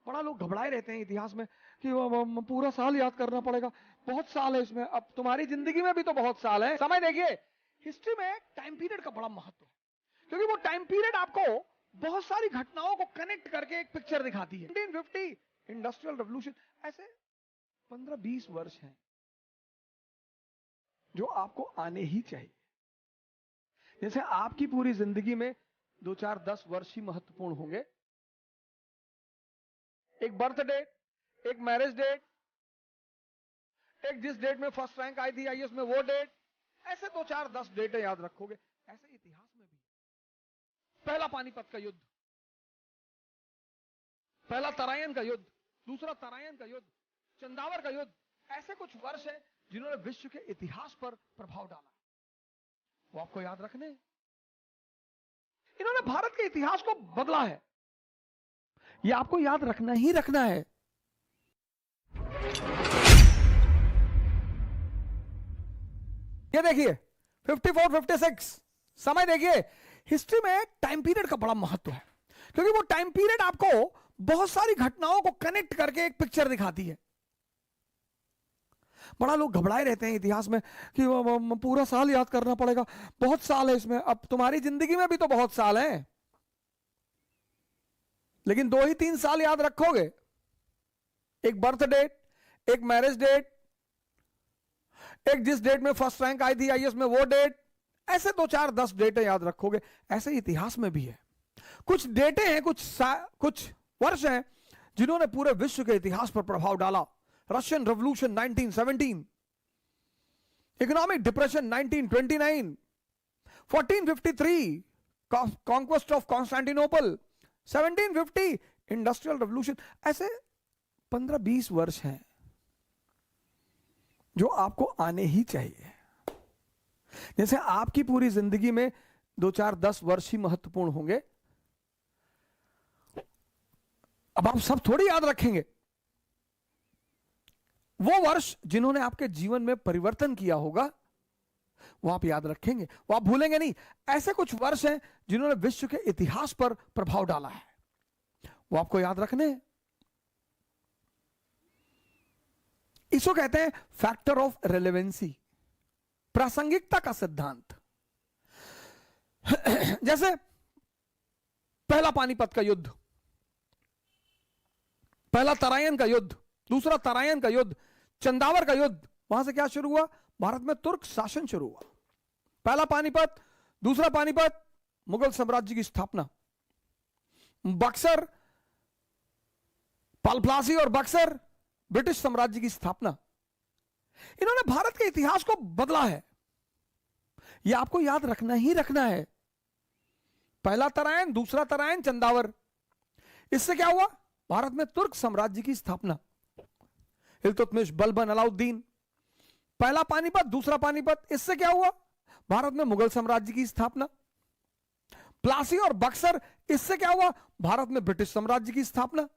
बड़ा लोग घबराए रहते हैं इतिहास में कि पूरा साल याद करना पड़ेगा, बहुत साल है इसमें। अब तुम्हारी जिंदगी में भी तो बहुत साल है। समय देखिए, हिस्ट्री में टाइम पीरियड का बड़ा महत्व है, क्योंकि वो टाइम पीरियड आपको बहुत सारी घटनाओं को कनेक्ट करके एक पिक्चर दिखाती है। 1950 इंडस्ट्रियल रेवोल्यूशन, ऐसे 15-20 वर्ष हैं जो आपको आने ही चाहिए। जैसे आपकी पूरी जिंदगी में 2-4-10 वर्ष ही महत्वपूर्ण होंगे। एक बर्थ डेट, एक मैरिज डेट, एक जिस डेट में फर्स्ट रैंक आई थी आईएएस में वो डेट, ऐसे 2-4-10 डेटें याद रखोगे। ऐसे इतिहास में भी पहला पानीपत का युद्ध, पहला तराइन का युद्ध, दूसरा तराइन का युद्ध, चंदावर का युद्ध, ऐसे कुछ वर्ष हैं जिन्होंने विश्व के इतिहास पर प्रभाव डाला। वो आपको याद रखने हैं। इन्होंने भारत के इतिहास को बदला है, ये आपको याद रखना ही रखना है। ये देखिए 54-56, समय देखिए। हिस्ट्री में टाइम पीरियड का बड़ा महत्व है, क्योंकि वो टाइम पीरियड आपको बहुत सारी घटनाओं को कनेक्ट करके एक पिक्चर दिखाती है। बड़ा लोग घबराए रहते हैं इतिहास में कि पूरा साल याद करना पड़ेगा, बहुत साल है इसमें। अब तुम्हारी जिंदगी में भी तो बहुत साल हैं, लेकिन 2 ही 3 साल याद रखोगे। एक बर्थ डेट, एक मैरिज डेट, एक जिस डेट में फर्स्ट रैंक आई थी आईएएस में वो डेट, ऐसे 2-4-10 डेटें याद रखोगे। ऐसे इतिहास में भी है। कुछ डेटें हैं, कुछ वर्ष हैं जिन्होंने पूरे विश्व के इतिहास पर प्रभाव डाला। Russian revolution 1917, economic depression 1929, 1453 conquest of Constantinople, 1750 industrial revolution. ऐसे 15-20 वर्ष हैं जो आपको आने ही चाहिए। जैसे आपकी पूरी जिंदगी में 2-4-10 वर्ष ही महत्वपूर्ण होंगे। अब आप सब थोड़ी याद रखेंगे। वो वर्ष जिन्होंने आपके जीवन में परिवर्तन किया होगा वो आप याद रखेंगे, वो आप भूलेंगे नहीं। ऐसे कुछ वर्ष हैं जिन्होंने विश्व के इतिहास पर प्रभाव डाला है, वो आपको याद रखने हैं। इसको कहते हैं फैक्टर ऑफ रेलेवेंसी, प्रासंगिकता का सिद्धांत। जैसे पहला पानीपत का युद्ध, पहला तराइन का युद्ध, दूसरा तराइन का युद्ध, चंदावर का युद्ध। वहां से क्या शुरू हुआ? भारत में तुर्क शासन शुरू हुआ। पहला पानीपत, दूसरा पानीपत, मुगल साम्राज्य की स्थापना। बक्सर, पालप्लासी और बक्सर, ब्रिटिश साम्राज्य की स्थापना। इन्होंने भारत के इतिहास को बदला है, यह आपको याद रखना ही रखना है। पहला तराइन, दूसरा तराइन, चंदावर, इससे क्या हुआ? भारत में तुर्क साम्राज्य की स्थापना। इल्तुतमिश, बलबन, अलाउद्दीन। पहला पानीपत, दूसरा पानीपत, इससे क्या हुआ? भारत में मुगल साम्राज्य की स्थापना। प्लासी और बक्सर, इससे क्या हुआ? भारत में ब्रिटिश साम्राज्य की स्थापना।